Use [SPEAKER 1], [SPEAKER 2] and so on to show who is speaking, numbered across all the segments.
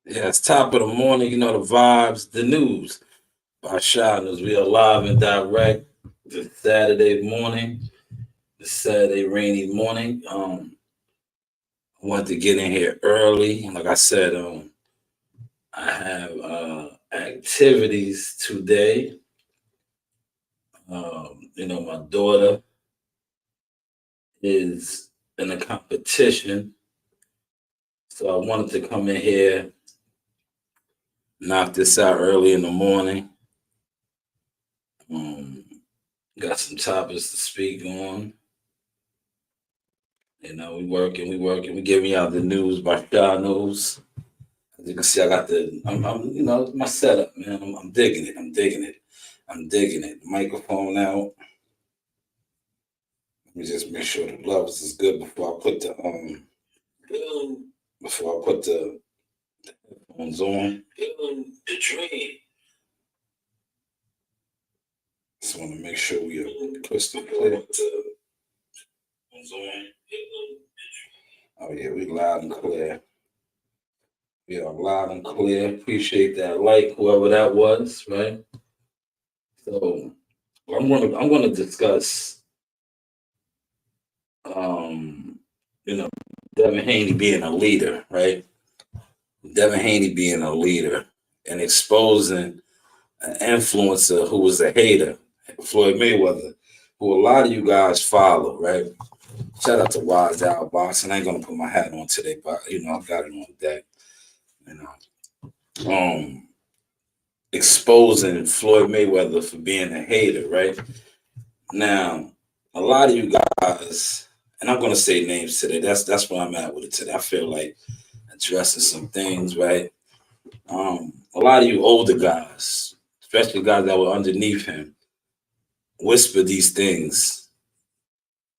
[SPEAKER 1] Yeah, it's top of the morning. You know the vibes, the news by Shanewz. We are live and direct this Saturday morning, the Saturday rainy morning. I wanted to get in here early. Like I said, I have activities today. My daughter is in a competition, so I wanted to come in here, knock this out early in the morning. Um, got some topics to speak on. We giving y'all the news by Shanewz. As you can see, I got my setup, man. I'm digging it. I'm digging it. I'm digging it. Microphone out. Let me just make sure the levels is good before I put the headphones on. The dream. Just want to make sure we are crystal clear. Oh yeah, we loud and clear. We are loud and clear. Appreciate that like whoever that was, right? So I'm gonna discuss um you know Devin Haney being a leader, right? Devin Haney being a leader and exposing an influencer who was a hater, Floyd Mayweather, who a lot of you guys follow, right? Shout out to Wise Out Box, and I ain't gonna put my hat on today, but I've got it on deck. You know, exposing Floyd Mayweather for being a hater, right? Now, a lot of you guys, and I'm gonna say names today. That's where I'm at with it today. I feel like addressing some things, right? A lot of you older guys, especially guys that were underneath him, whisper these things,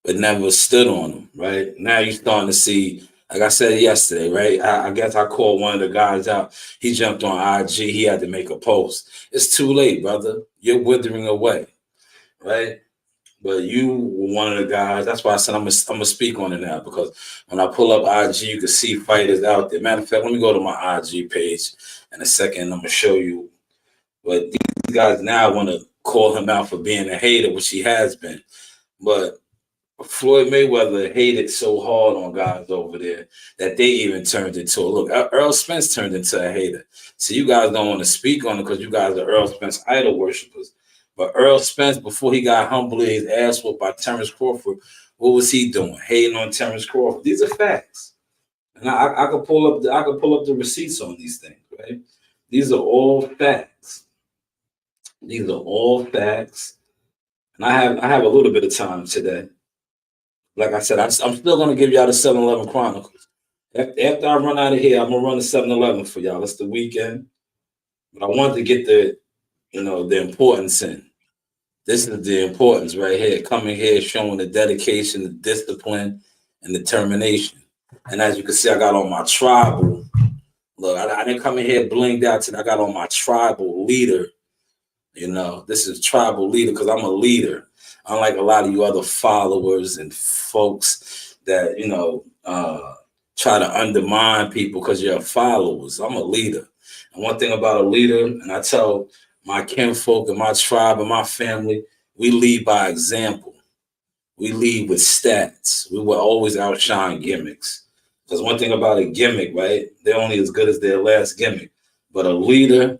[SPEAKER 1] but never stood on them, right? Now you're starting to see, like I said yesterday, right? I guess I called one of the guys out. He jumped on IG. He had to make a post. It's too late, brother. You're withering away, right? But you were one of the guys. That's why I said I'm gonna speak on it now, because when I pull up IG, you can see fighters out there. Matter of fact, let me go to my IG page in a second. I'm gonna show you. But these guys now want to call him out for being a hater, which he has been. But Floyd Mayweather hated so hard on guys over there that they even turned into a look. Earl Spence turned into a hater. So you guys don't want to speak on it because you guys are Earl Spence idol worshippers. But Earl Spence, before he got humbly his ass whooped by Terrence Crawford, what was he doing? Hating on Terrence Crawford. These are facts, and I could pull up the receipts on these things. Right? These are all facts. These are all facts, and I have a little bit of time today. Like I said, I'm still gonna give y'all the 7-Eleven Chronicles. After I run out of here, I'm gonna run the 7-Eleven for y'all. It's the weekend, but I wanted to get the importance in. This is the importance right here. Coming here, showing the dedication, the discipline, and determination. And as you can see, I got on my tribal. Look, I didn't come in here blinged out today. I got on my tribal leader. This is tribal leader because I'm a leader. Unlike a lot of you other followers and folks that, try to undermine people because you're followers. I'm a leader. And one thing about a leader, and I tell my kinfolk and my tribe and my family, we lead by example. We lead with stats. We will always outshine gimmicks. Because one thing about a gimmick, right? They're only as good as their last gimmick. But a leader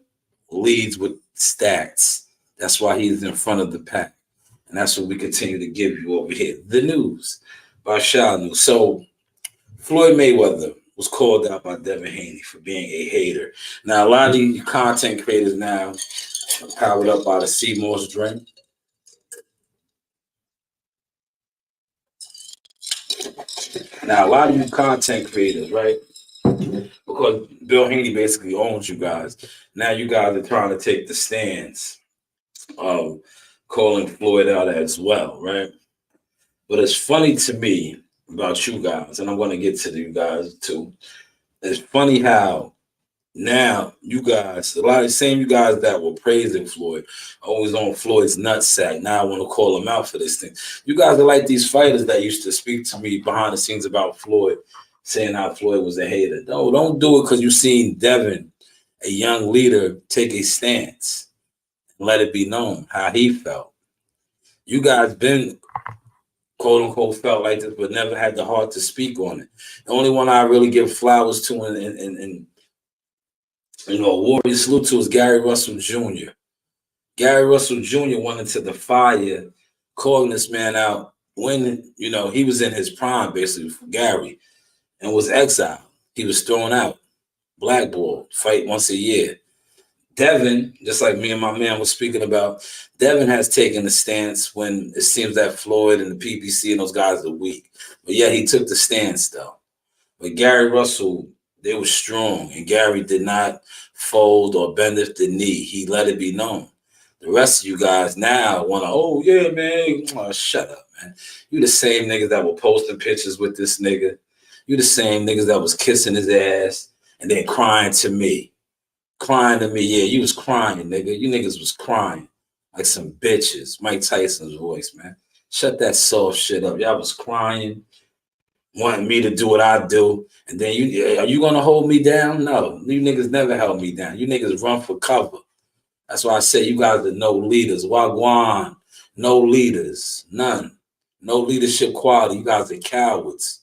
[SPEAKER 1] leads with stats. That's why he's in front of the pack. And that's what we continue to give you over here. The news by Shanewz. So Floyd Mayweather was called out by Devin Haney for being a hater. Now, a lot of these content creators now are powered up by the Seymour's drink. Now, a lot of you content creators, right? Because Bill Haney basically owns you guys. Now you guys are trying to take the stance of calling Floyd out as well, right? But it's funny to me about you guys, and I'm going to get to you guys too. It's funny how now you guys, a lot of the same you guys that were praising Floyd, always on Floyd's nutsack. Now I want to call him out for this thing. You guys are like these fighters that used to speak to me behind the scenes about Floyd saying how Floyd was a hater. No, don't do it because you seen Devin, a young leader, take a stance and let it be known how he felt. You guys been quote unquote felt like this, but never had the heart to speak on it. The only one I really give flowers to and a warrior salute to is Gary Russell Jr. Gary Russell Jr. went into the fire, calling this man out when he was in his prime, basically for Gary, and was exiled. He was thrown out, blackballed, fight once a year. Devin, just like me and my man was speaking about, Devin has taken a stance when it seems that Floyd and the PPC and those guys are weak. But yeah, he took the stance though. But Gary Russell, they were strong, and Gary did not fold or bend at the knee. He let it be known. The rest of you guys now want to, oh yeah, man, shut up, man. You the same niggas that were posting pictures with this nigga. You the same niggas that was kissing his ass and then crying to me. Crying to me, yeah, you was crying, nigga. You niggas was crying like some bitches. Mike Tyson's voice, man. Shut that soft shit up. Y'all was crying, wanting me to do what I do, and then are you gonna hold me down? No, you niggas never held me down. You niggas run for cover. That's why I say you guys are no leaders. Wagwan, no leaders, none, no leadership quality. You guys are cowards.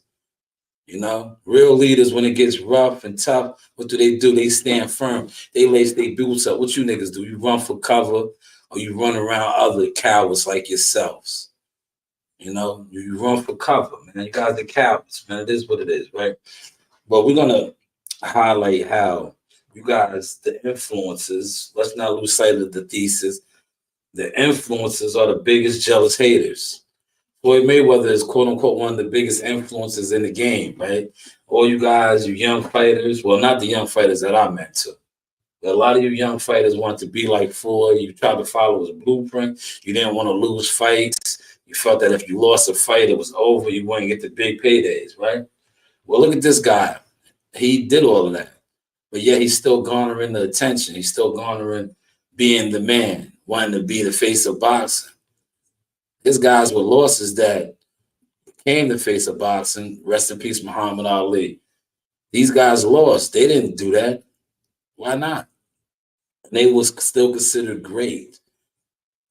[SPEAKER 1] Real leaders, when it gets rough and tough, what do? They stand firm. They lace their boots up. What you niggas do? You run for cover or you run around other cowards like yourselves. You run for cover, man. You guys are cowards, man. It is what it is, right? But we're going to highlight how you guys, the influencers, let's not lose sight of the thesis. The influencers are the biggest jealous haters. Floyd Mayweather is quote unquote one of the biggest influences in the game, right? All you guys, you young fighters, well, not the young fighters that I meant to. But a lot of you young fighters want to be like Floyd. You tried to follow his blueprint. You didn't want to lose fights. You felt that if you lost a fight, it was over. You wouldn't get the big paydays, right? Well, look at this guy. He did all of that. But yet he's still garnering the attention. He's still garnering being the man, wanting to be the face of boxing. His guys with losses that became the face of boxing. Rest in peace, Muhammad Ali. These guys lost. They didn't do that. Why not? And they was still considered great.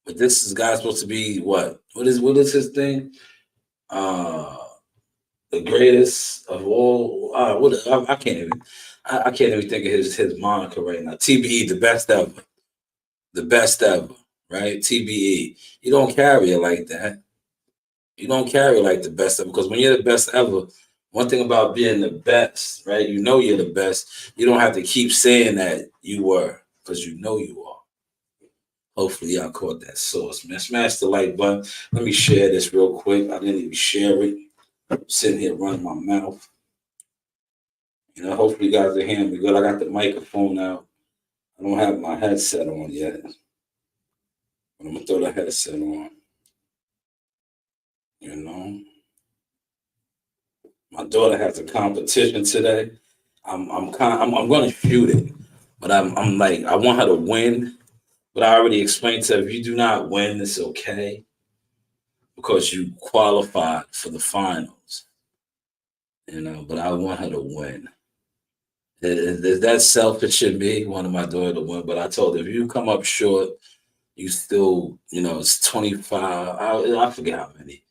[SPEAKER 1] But this is guy supposed to be what? What is his thing? The greatest of all. I can't even. I can't even think of his moniker right now. TBE, the best ever. The best ever, right? TBE. You don't carry it like that. You don't carry it like the best ever, because when you're the best ever, one thing about being the best, right? You know you're the best. You don't have to keep saying that you were, because you know you are. Hopefully y'all caught that sauce, man. Smash the like button. Let me share this real quick. I didn't even share it. I'm sitting here running my mouth. Hopefully you guys are hearing me good. I got the microphone out. I don't have my headset on yet. But I'm gonna throw the headset on. My daughter has a competition today. I'm gonna shoot it, but I'm like, I want her to win. But I already explained to her, if you do not win, it's okay, because you qualified for the finals. But I want her to win. Is that selfish in me, wanting my daughter to win? But I told her, if you come up short, you still, it's 25. I forget how many.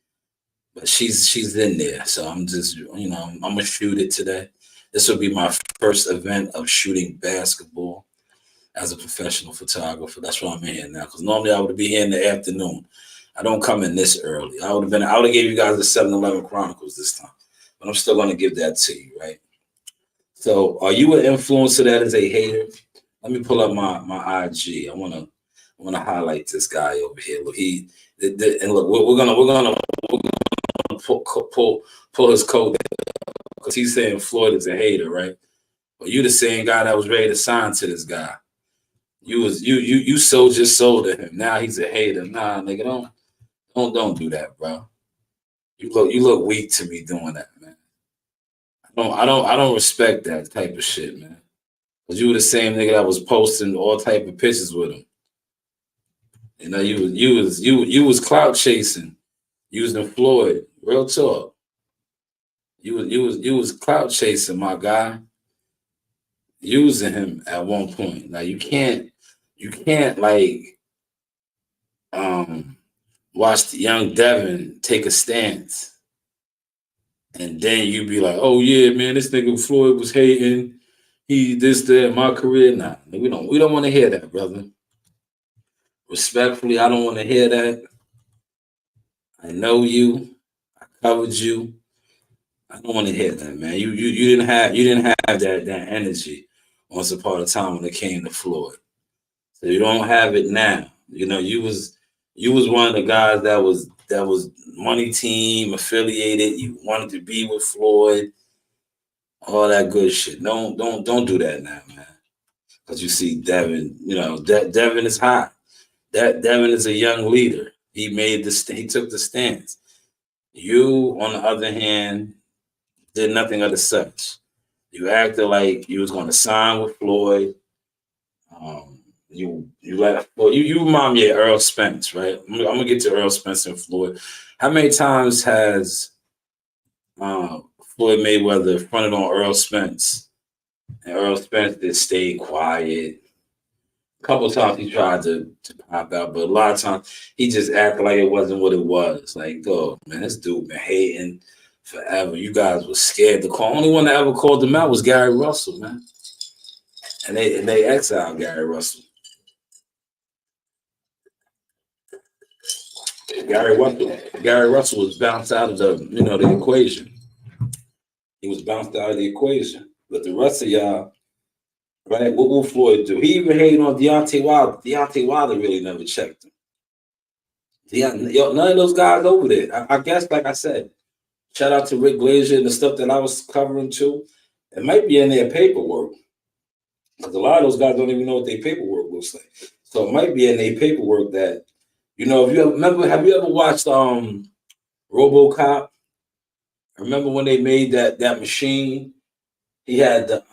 [SPEAKER 1] But she's in there. So I'm just, I'm going to shoot it today. This will be my first event of shooting basketball as a professional photographer. That's why I'm in here now. Because normally I would be here in the afternoon. I don't come in this early. I would have gave you guys the 7-Eleven Chronicles this time. But I'm still going to give that to you, right? So are you an influencer that is a hater? Let me pull up my IG. I want to highlight this guy over here. Look, and look, we're gonna pull his coat, because he's saying Floyd is a hater, right? But you the same guy that was ready to sign to this guy. You sold your soul to him. Now he's a hater. Nah, nigga, don't do that, bro. You look weak to me doing that, man. I don't respect that type of shit, man. Cause you were the same nigga that was posting all type of pictures with him. You was clout chasing, using Floyd. Real talk. You was clout chasing, my guy, using him at one point. Now you can't like um watch the young Devin take a stance and then you be like, oh yeah, man, this nigga Floyd was hating. He this, that, my career. Nah, we don't want to hear that, brother. Respectfully, I don't want to hear that. I know you. I covered you. I don't want to hear that, man. You didn't have that energy once upon a time when it came to Floyd. So you don't have it now. You was one of the guys that was money team affiliated. You wanted to be with Floyd, all that good shit. Don't do that now, man. Because you see Devin, Devin is hot. That Devin is a young leader. He took the stance. You, on the other hand, did nothing of the such. You acted like you was going to sign with Floyd. You remind me of Earl Spence, right? I'm gonna get to Earl Spence and Floyd. How many times has Floyd Mayweather fronted on Earl Spence, and Earl Spence just stayed quiet? A couple of times he tried to pop out, but a lot of times he just acted like it wasn't what it was. Like, oh man, this dude been hating forever. You guys were scared to call. Only one that ever called him out was Gary Russell, man. And they exiled Gary Russell. Gary Russell was bounced out of the equation. He was bounced out of the equation. But the rest of y'all, right? What will Floyd do? He even hated on Deontay Wilder. Deontay Wilder really never checked him. None of those guys over there. I guess, like I said, shout out to Rick Glazier and the stuff that I was covering too. It might be in their paperwork because a lot of those guys don't even know what their paperwork looks like. So it might be in their paperwork that, if have you ever watched RoboCop? Remember when they made that machine? He had the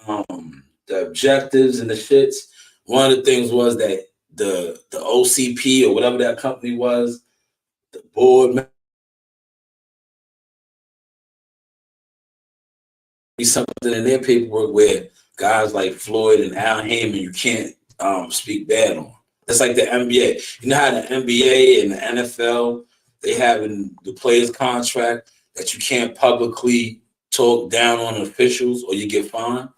[SPEAKER 1] objectives and the shits. One of the things was that the OCP or whatever that company was, the board made something in their paperwork where guys like Floyd and Al Heyman you can't speak bad on. It's like the NBA. You know how the NBA and the NFL, they have in the players' contract that you can't publicly talk down on officials or you get fined?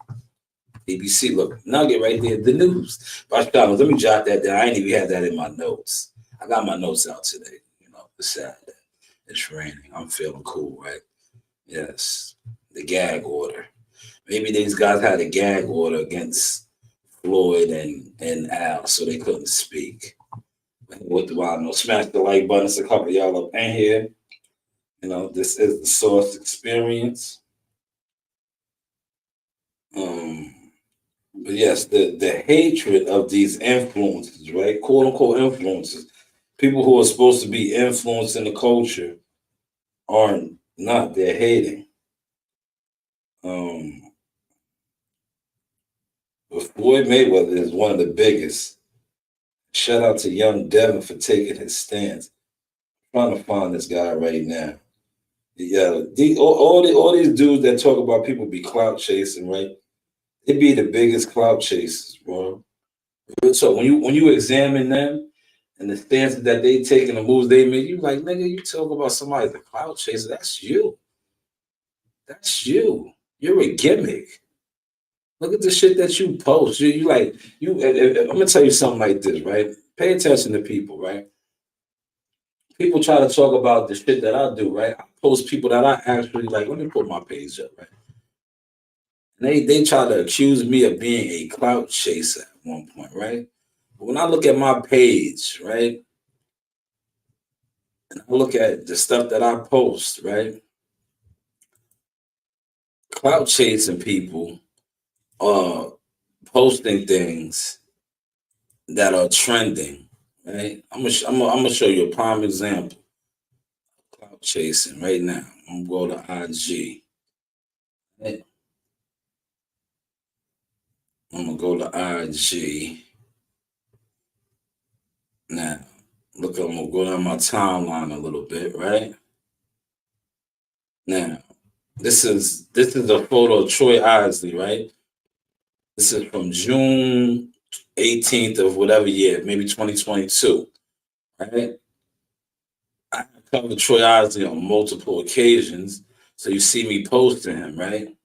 [SPEAKER 1] ABC, look, nugget right there, the news. But let me jot that down. I ain't even had that in my notes. I got my notes out today. It's Saturday. It's raining. I'm feeling cool, right? Yes. The gag order. Maybe these guys had a gag order against Floyd and Al, so they couldn't speak. What do I know? Smash the like button. It's a couple of y'all up in here. This is the Source Experience. But yes, the hatred of these influences, right? Quote unquote influences. People who are supposed to be influencing the culture are not. They're hating. But Floyd Mayweather is one of the biggest. Shout out to young Devin for taking his stance. I'm trying to find this guy right now. Yeah, all these dudes that talk about people be clout chasing, right? They be the biggest clout chasers, bro. So when you examine them and the stances that they take and the moves they make, you like, nigga, you talk about somebody the clout chaser. That's you. That's you. You're a gimmick. Look at the shit that you post. You like you. I'm gonna tell you something like this, right? Pay attention to people, right? People try to talk about the shit that I do, right? I post people that I actually like. Let me put my page up, right? And they try to accuse me of being a clout chaser at one point, right? But when I look at my page, right, and I look at the stuff that I post, right, clout chasing people are posting things that are trending, right? I'm gonna show you a prime example. Clout chasing right now. I'm gonna go to IG. Right? I'm gonna go to IG now. Look, I'm gonna go down my timeline a little bit, right? Now, This is a photo of Troy Isley, right? This is from June 18th of whatever year, maybe 2022, right? I covered Troy Isley on multiple occasions, so you see me posting him, right?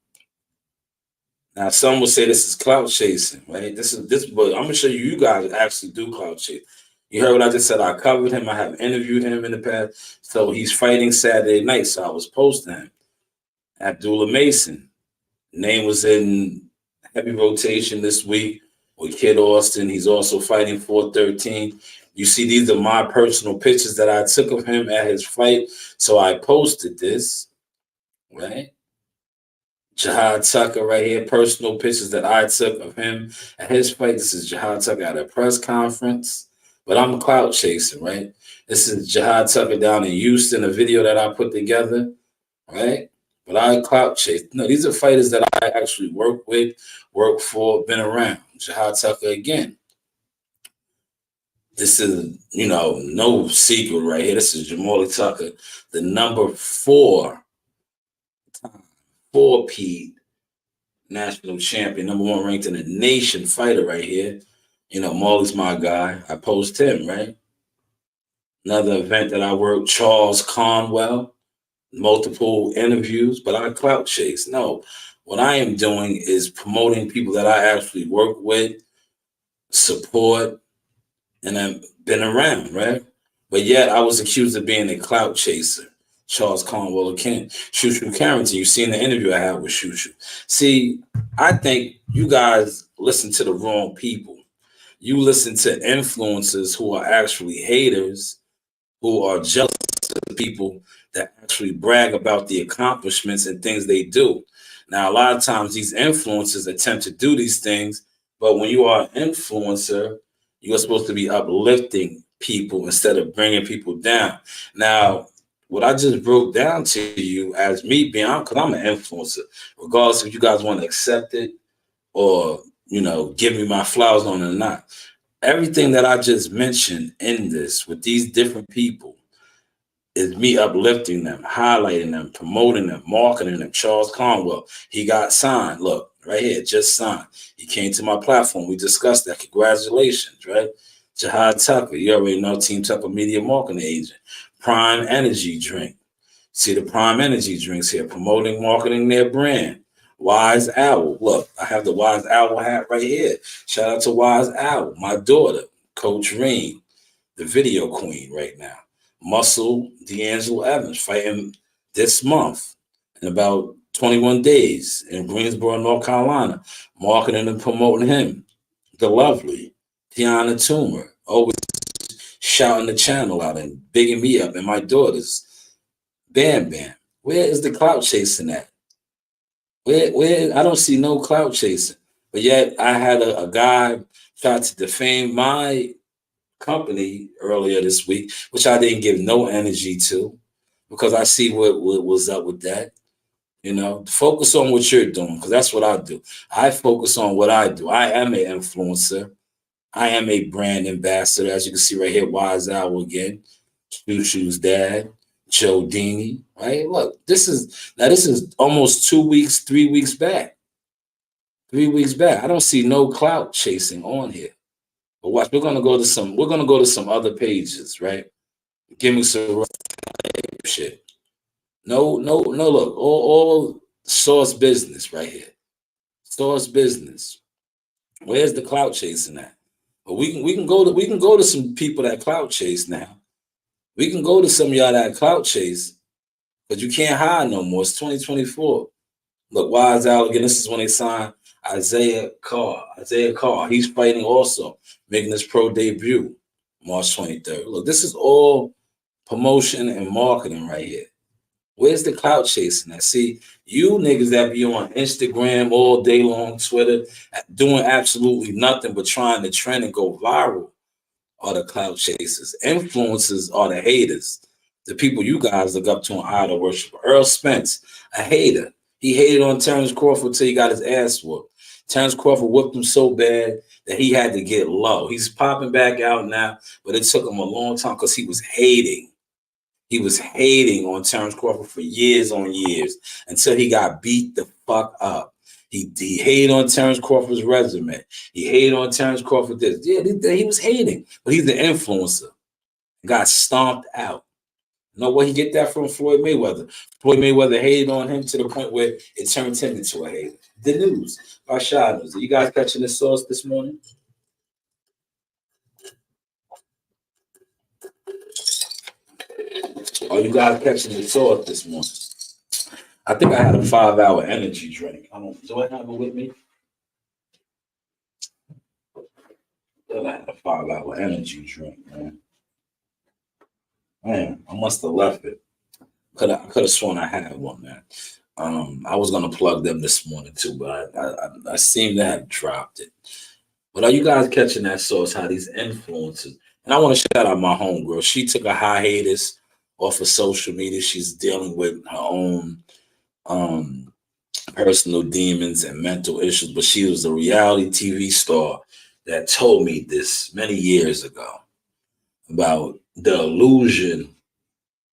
[SPEAKER 1] Now, some will say this is clout chasing, right? But I'm gonna show you. You guys actually do clout chase. You heard what I just said. I covered him. I have interviewed him in the past. So he's fighting Saturday night. So I was posting him. Abdullah Mason. Name was in heavy rotation this week with Kid Austin. He's also fighting 413. You see, these are my personal pictures that I took of him at his fight. So I posted this, right? Jihad Tucker right here, personal pictures that I took of him at his fight. This is Jihad Tucker at a press conference, but I'm clout chasing, right? This is Jihad Tucker down in Houston, a video that I put together, right? But I clout chase. No, these are fighters that I actually work with, work for, been around. Jihad Tucker again. This is, no secret right here. This is Jamali Tucker, the number four-peat national champion, number one ranked in the nation fighter right here. Molly's my guy. I post him, right? Another event that I worked, Charles Conwell, multiple interviews, but I clout chase. No, what I am doing is promoting people that I actually work with, support, and I've been around, right? But yet I was accused of being a clout chaser. Charles Conwell again. Shushu Carrington, you've seen the interview I had with Shushu. See, I think you guys listen to the wrong people. You listen to influencers who are actually haters, who are jealous of people that actually brag about the accomplishments and things they do. Now, a lot of times these influencers attempt to do these things, but when you are an influencer, you're supposed to be uplifting people instead of bringing people down. Now, what I just broke down to you as me being, because I'm an influencer, regardless if you guys want to accept it or, give me my flowers on it or not. Everything that I just mentioned in this with these different people is me uplifting them, highlighting them, promoting them, marketing them. Charles Conwell, he got signed. Look, right here, just signed. He came to my platform. We discussed that. Congratulations, right? Jihad Tucker, you already know, Team Tucker Media Marketing Agent. Prime Energy Drink. See the Prime Energy drinks here, promoting, marketing their brand. Wise Owl. Look, I have the Wise Owl hat right here. Shout out to Wise Owl, my daughter, Coach Reen, the video queen right now. Muscle D'Angelo Evans fighting this month in about 21 days in Greensboro, North Carolina. Marketing and promoting him. The lovely Tiana Toomer, always shouting the channel out and bigging me up and my daughters. Bam Bam. Where is the clout chasing at? Where I don't see no clout chasing. But yet I had a guy try to defame my company earlier this week, which I didn't give no energy to because I see what was up with that. Focus on what you're doing because that's what I do. I focus on what I do. I am an influencer. I am a brand ambassador, as you can see right here. Wise Owl again, Shushu's dad, Joe Dini. Right? Look, this is almost 2 weeks, 3 weeks back. 3 weeks back. I don't see no clout chasing on here. But watch, we're gonna go to some other pages, right? Give me some shit. No, look, all source business right here. Source business. Where's the clout chasing at? But we can go to some people that clout chase now. We can go to some of y'all that clout chase, but you can't hide no more. It's 2024. Look, Wise Out again. This is when they signed Isaiah Carr. Isaiah Carr. He's fighting also, making his pro debut March 23rd. Look, this is all promotion and marketing right here. Where's the clout chasing at? See, you niggas that be on Instagram all day long, Twitter, doing absolutely nothing but trying to trend and go viral are the clout chasers. Influencers are the haters. The people you guys look up to and idol worship. Earl Spence, a hater. He hated on Terrence Crawford till he got his ass whooped. Terrence Crawford whooped him so bad that he had to get low. He's popping back out now, but it took him a long time because he was hating. He was hating on Terrence Crawford for years on years until he got beat the fuck up. He hated on Terrence Crawford's resume. He hated on Terrence Crawford this. Yeah, he was hating, but he's the influencer. Got stomped out. You know where he get that from? Floyd Mayweather. Floyd Mayweather hated on him to the point where it turned him into a hater. The news by Shanewz. Are you guys catching the sauce this morning? Are you guys catching the sauce this morning? I think I had a 5-hour energy drink. Do I have it with me? I had a 5-hour energy drink, man. Man, I must have left it. I could have sworn I had one, man. I was gonna plug them this morning too, but I seem to have dropped it. But are you guys catching that sauce? How these influencers? And I want to shout out my homegirl. She took a hiatus off of social media. She's dealing with her own personal demons and mental issues. But she was a reality TV star that told me this many years ago about the illusion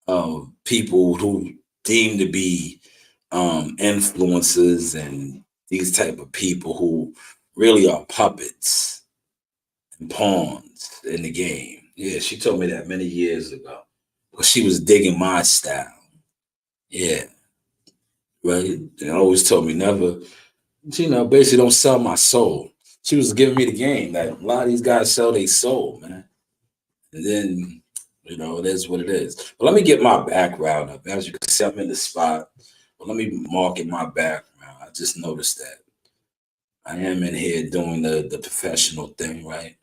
[SPEAKER 1] of people who deem to be influencers and these type of people who really are puppets and pawns in the game. Yeah, she told me that many years ago because she was digging my style. Yeah, right. And always told me never, basically don't sell my soul. She was giving me the game that a lot of these guys sell their soul, man. And then, it is what it is. But let me get my background up. As you can see, I'm in the spot. But let me mark in my background. I just noticed that I am in here doing the professional thing, right?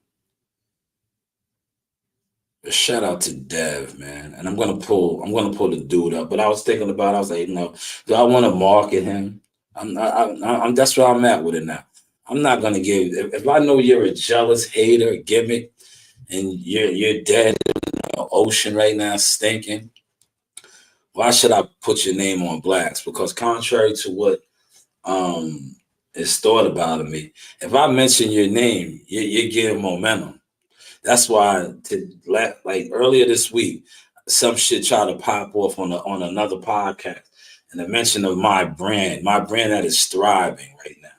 [SPEAKER 1] But shout out to Dev, man. And I'm gonna pull the dude up. But I was thinking about I was like, do I want to market him? That's where I'm at with it now. I'm not gonna give if I know you're a jealous hater, gimmick, and you're dead in the ocean right now, stinking. Why should I put your name on blast? Because contrary to what is thought about of me, if I mention your name, you're getting momentum. That's why, like earlier this week, some shit tried to pop off on another podcast, and the mention of my brand that is thriving right now,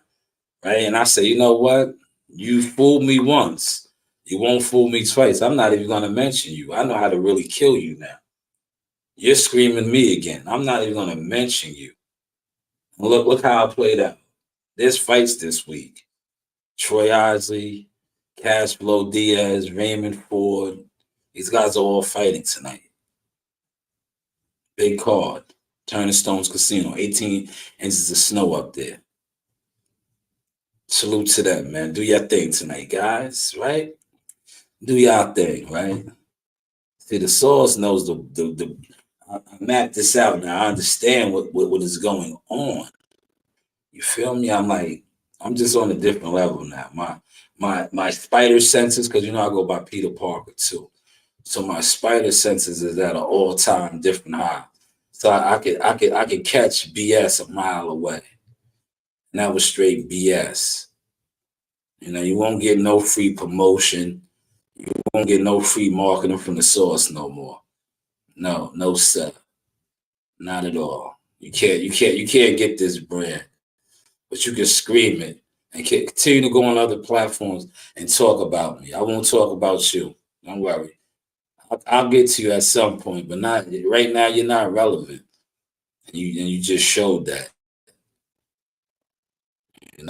[SPEAKER 1] right? And I say, you know what? You fooled me once, you won't fool me twice. I'm not even gonna mention you. I know how to really kill you now. You're screaming me again. I'm not even gonna mention you. Look how I played out. There's fights this week. Troy Osley, Cashflow Diaz, Raymond Ford. These guys are all fighting tonight. Big card. Turner Stones Casino. 18 inches of snow up there. Salute to them, man. Do your thing tonight, guys, right? Do your thing, right? See, the source knows the I mapped this out now. I understand what is going on. You feel me? I'm just on a different level now. My spider senses, because I go by Peter Parker too. So my spider senses is at an all-time different high. So I could catch BS a mile away. And that was straight BS. You won't get no free promotion. You won't get no free marketing from the source no more. No, sir. Not at all. You can't get this brand. But you can scream it and continue to go on other platforms and talk about me. I won't talk about you. Don't worry. I'll get to you at some point, but not right now. You're not relevant, and you just showed that.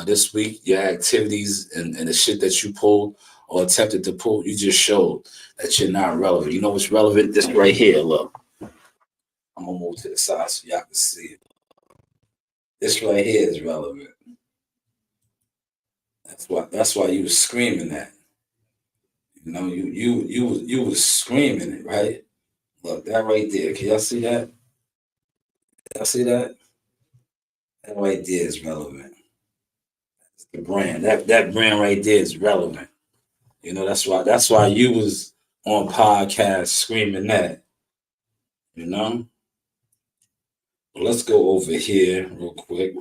[SPEAKER 1] This week your activities and the shit that you pulled or attempted to pull, you just showed that you're not relevant. You know what's relevant? This right here. Look, I'm gonna move to the side so y'all can see it. This right here is relevant. That's why you was screaming that. You was screaming it, right? Look, that right there. Can y'all see that? Y'all see that? That right there is relevant. The brand. That brand right there is relevant. That's why you was on podcast screaming that. Well, let's go over here real quick.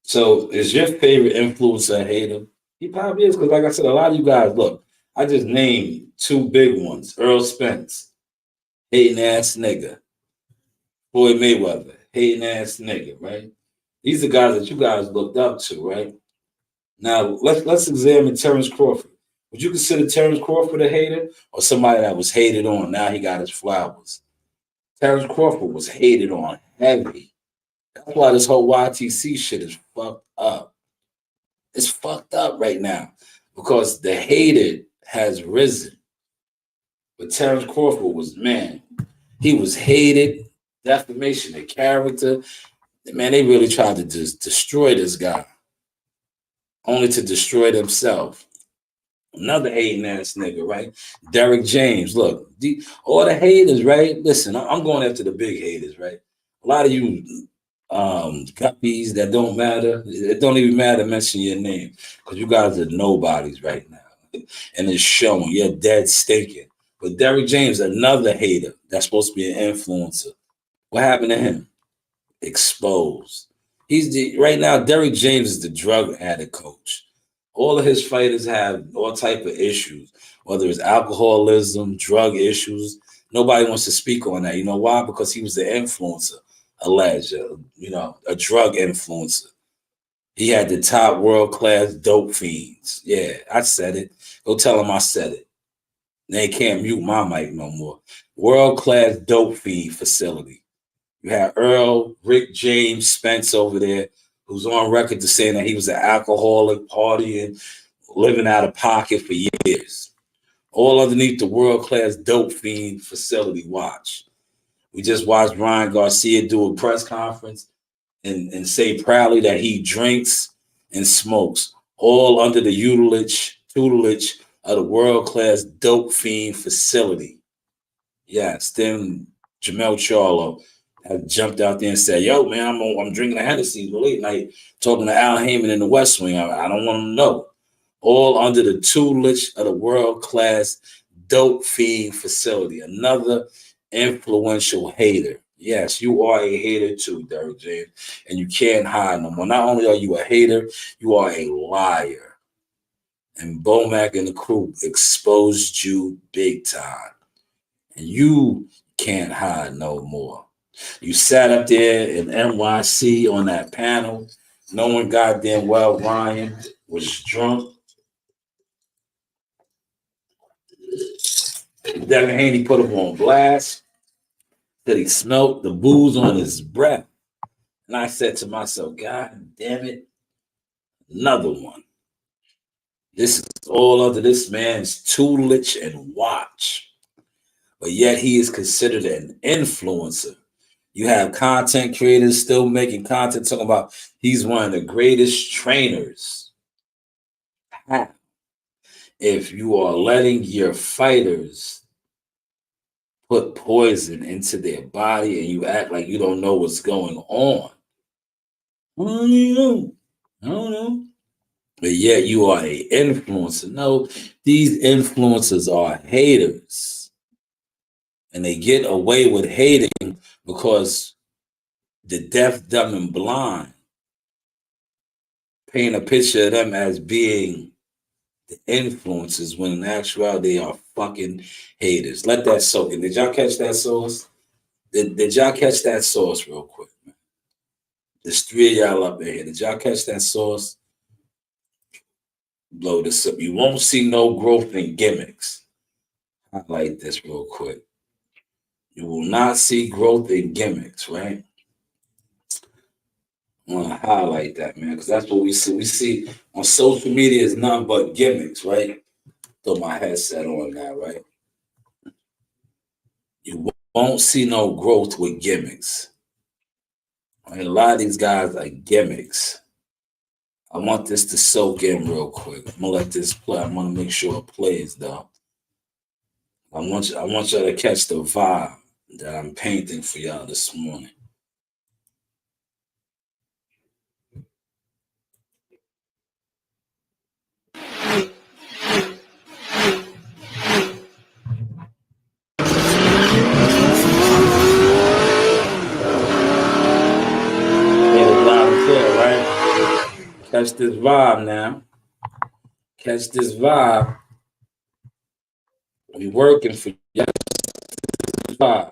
[SPEAKER 1] So is your favorite influencer a hater? He probably is, because like I said, a lot of you guys, look, I just named two big ones. Earl Spence. hating ass nigga. Floyd Mayweather, hating ass nigga, right? These are guys that you guys looked up to, right? Now let's examine Terrence Crawford. Would you consider Terrence Crawford a hater or somebody that was hated on? Now he got his flowers. Terrence Crawford was hated on heavy. That's why this whole YTC shit is fucked up. It's fucked up right now because the hated has risen. But Terrence Crawford was, man, he was hated, defamation of character. Man, they really tried to just destroy this guy, only to destroy themselves. Another hating ass nigga, right? Derek James. Look, all the haters, right? Listen, I'm going after the big haters, right? A lot of you guppies that don't matter. It don't even matter to mention your name because you guys are nobodies right now. And it's showing. You're dead stinking. But Derek James, another hater that's supposed to be an influencer. What happened to him? Exposed. Right now, Derek James is the drug addict coach. All of his fighters have all type of issues, whether it's alcoholism, drug issues. Nobody wants to speak on that. You know why? Because he was the influencer, alleged, a drug influencer. He had the top world-class dope fiends. Yeah, I said it. Go tell him I said it. They can't mute my mic no more. World-class dope fiend facility. You had Earl, Rick James, Spence over there, who's on record to saying that he was an alcoholic, partying, living out of pocket for years. All underneath the world-class dope fiend facility watch. We just watched Ryan Garcia do a press conference and say proudly that he drinks and smokes, all under the tutelage of the world-class dope fiend facility. Yes, then Jamel Charlo have jumped out there and said, yo, man, I'm drinking a Hennessy late night, talking to Al Heyman in the West Wing. I don't want to know. All under the tutelage of the world-class dope fiend facility. Another influential hater. Yes, you are a hater too, Derek James, and you can't hide no more. Not only are you a hater, you are a liar. And Bomac and the crew exposed you big time. And you can't hide no more. You sat up there in NYC on that panel, knowing goddamn well Ryan was drunk. Devin Haney put him on blast, that he smelled the booze on his breath. And I said to myself, God damn it, another one. This is all under this man's tutelage and watch. But yet he is considered an influencer. You have content creators still making content talking about he's one of the greatest trainers. If you are letting your fighters put poison into their body and you act like you don't know what's going on, I don't know. But yet you are an influencer. No, these influencers are haters. And they get away with hating because the deaf, dumb, and blind paint a picture of them as being the influencers when in actuality they are fucking haters. Let that soak in. Did y'all catch that sauce? Did y'all catch that sauce real quick, man? There's three of y'all up in here. Did y'all catch that sauce? Blow this up. You won't see no growth in gimmicks. Highlight this real quick. You will not see growth in gimmicks, right? I want to highlight that, man, because that's what we see. We see on social media is nothing but gimmicks, right? Throw my headset on now, right? You won't see no growth with gimmicks. Right? A lot of these guys are gimmicks. I want this to soak in real quick. I'm gonna let this play. I'm gonna make sure it plays though. I want y'all to catch the vibe that I'm painting for y'all this morning. Right? Catch this vibe now. Catch this vibe. We working for y'all. vibe.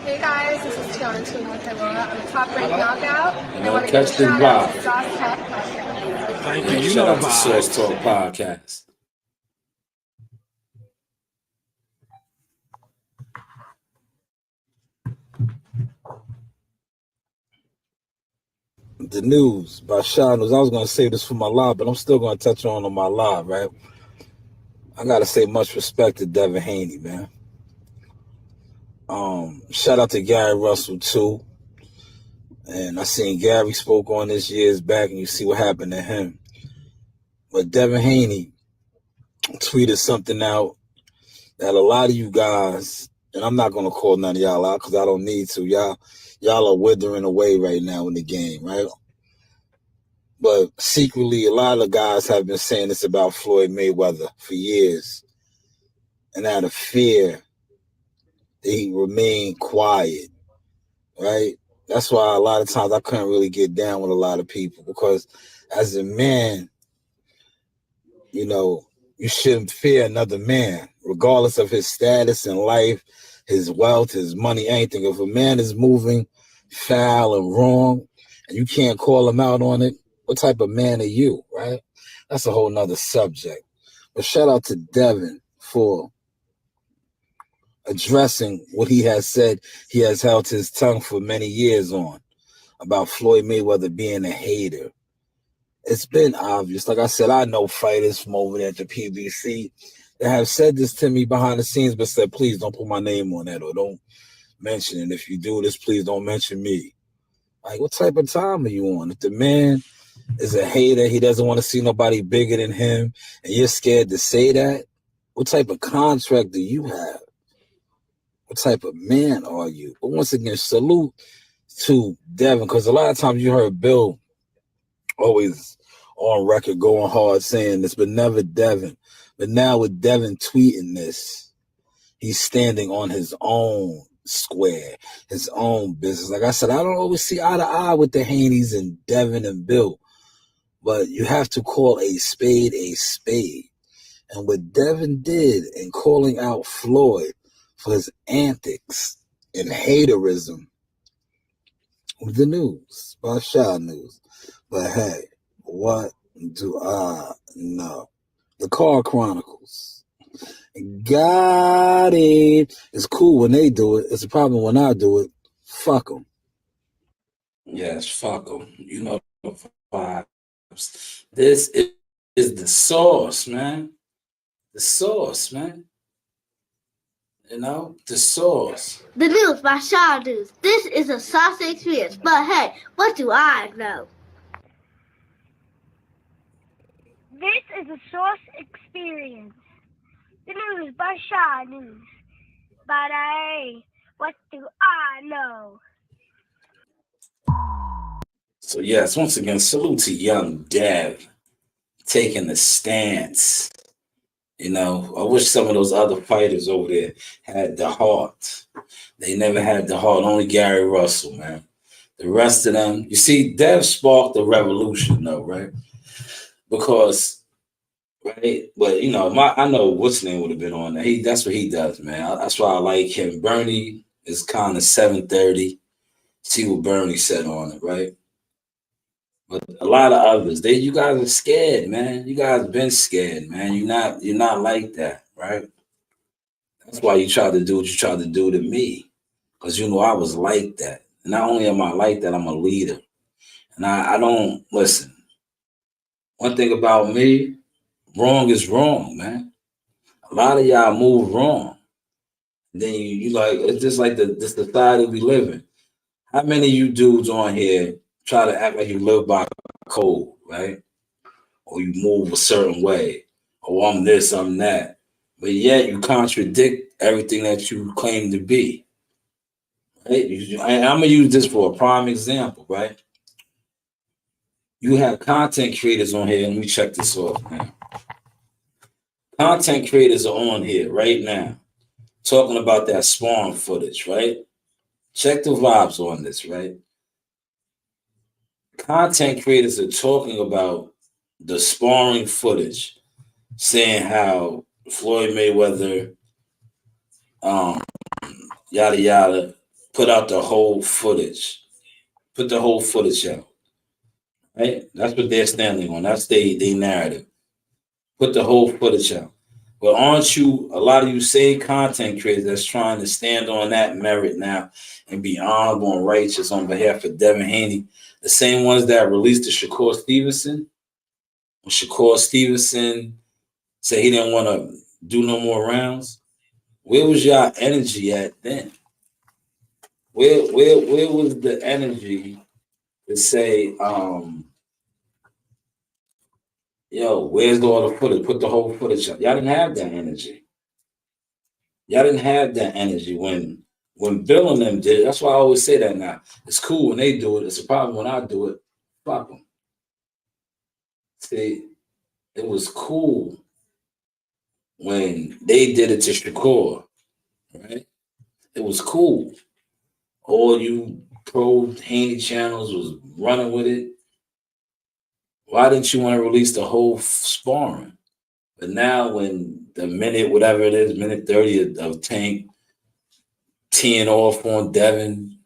[SPEAKER 2] Hey guys, this is Tiana Tuna with Aurora. I'm a top ranked knockout.
[SPEAKER 1] You
[SPEAKER 2] And I
[SPEAKER 1] know,
[SPEAKER 2] want to give a
[SPEAKER 1] catch this
[SPEAKER 2] shout out to
[SPEAKER 1] vibe.
[SPEAKER 2] Sauce Talk Podcast.
[SPEAKER 3] Thank you.
[SPEAKER 1] Yeah,
[SPEAKER 3] You
[SPEAKER 1] shout
[SPEAKER 3] know the
[SPEAKER 1] out to Source
[SPEAKER 3] vibes.
[SPEAKER 1] Talk Podcast. The news by Shanewz. I was gonna say this for my live, but I'm still gonna touch on my live, right? I gotta say much respect to Devin Haney, man. Shout out to Gary Russell too. And I seen Gary spoke on this years back, and you see what happened to him. But Devin Haney tweeted something out that a lot of you guys, and I'm not gonna call none of y'all out because I don't need to. Y'all are withering away right now in the game, right? But secretly, a lot of guys have been saying this about Floyd Mayweather for years, and out of fear, they remain quiet, right? That's why a lot of times I couldn't really get down with a lot of people, because as a man, you know, you shouldn't fear another man, regardless of his status in life, his wealth, his money, anything. If a man is moving foul and wrong and you can't call him out on it, what type of man are you, right? That's a whole nother subject. But shout out to Devin for addressing what he has said he has held his tongue for many years on, about Floyd Mayweather being a hater. It's been obvious. Like I said, I know fighters from over there at the PBC that have said this to me behind the scenes, but said, please don't put my name on that, or don't mention it. If you do this, please don't mention me. Like, what type of time are you on? If the man is a hater, he doesn't want to see nobody bigger than him, and you're scared to say that, what type of contract do you have? What type of man are you? But once again, salute to Devin, because a lot of times you heard Bill always on record going hard saying this, but never Devin. But now with Devin tweeting this, he's standing on his own square, his own business. Like I said, I don't always see eye to eye with the Haneys and Devin and Bill, but you have to call a spade a spade. And what Devin did in calling out Floyd for his antics and haterism with the news by Shanewz. But hey, what do I know? The Car Chronicles. Got it. It's cool when they do it. It's a problem when I do it. Fuck them. Yes, fuck them. You know the vibes. This is the sauce, man. The sauce, man. You know, the sauce.
[SPEAKER 4] The news by Shanewz. This is a sauce experience, but hey, what do I know?
[SPEAKER 5] This is a sauce experience. The news by Shanewz. But hey, what do I know?
[SPEAKER 1] So yes, once again, salute to young Dev taking the stance. You know, I wish some of those other fighters over there had the heart. They never had the heart. Only Gary Russell, man. The rest of them, you see, Dev sparked a revolution, though, right? Because, right? But you know, I know what's name would have been on there. That's what he does, man. That's why I like him. Bernie is kind of 730. See what Bernie said on it, right? But a lot of others, you guys are scared, man. You guys been scared, man. You're not like that, right? That's why you tried to do what you tried to do to me. Because you know I was like that. And not only am I like that, I'm a leader. And I don't listen. One thing about me, wrong is wrong, man. A lot of y'all move wrong. Then you like, it's just like the society we live in. How many of you dudes on here try to act like you live by code, right? Or you move a certain way, or I'm this, I'm that. But yet you contradict everything that you claim to be. Right? I'm gonna use this for a prime example, right? You have content creators on here. Let me check this off now. Content creators are on here right now talking about that sparring footage, right? Check the vibes on this, right? Content creators are talking about the sparring footage, saying how Floyd Mayweather yada yada. Put out the whole footage. Put the whole footage out. Right? That's what they're standing on. That's they narrative. Put the whole footage out. But aren't you a lot of you same content creators that's trying to stand on that merit now and be honorable and righteous on behalf of Devin Haney? The same ones that released the Shakur Stevenson. When Shakur Stevenson said he didn't want to do no more rounds, where was y'all energy at then? Where was the energy to say, yo, where's all the footage? Put the whole footage up. Y'all didn't have that energy. Y'all didn't have that energy when Bill and them did it. That's why I always say that now. It's cool when they do it. It's a problem when I do it. Fuck them. See, it was cool when they did it to Shakur, right? It was cool. All you pro Haney channels was running with it. Why didn't you want to release the whole sparring? But now when the minute, whatever it is, minute 30 of Tank teeing off on Devin,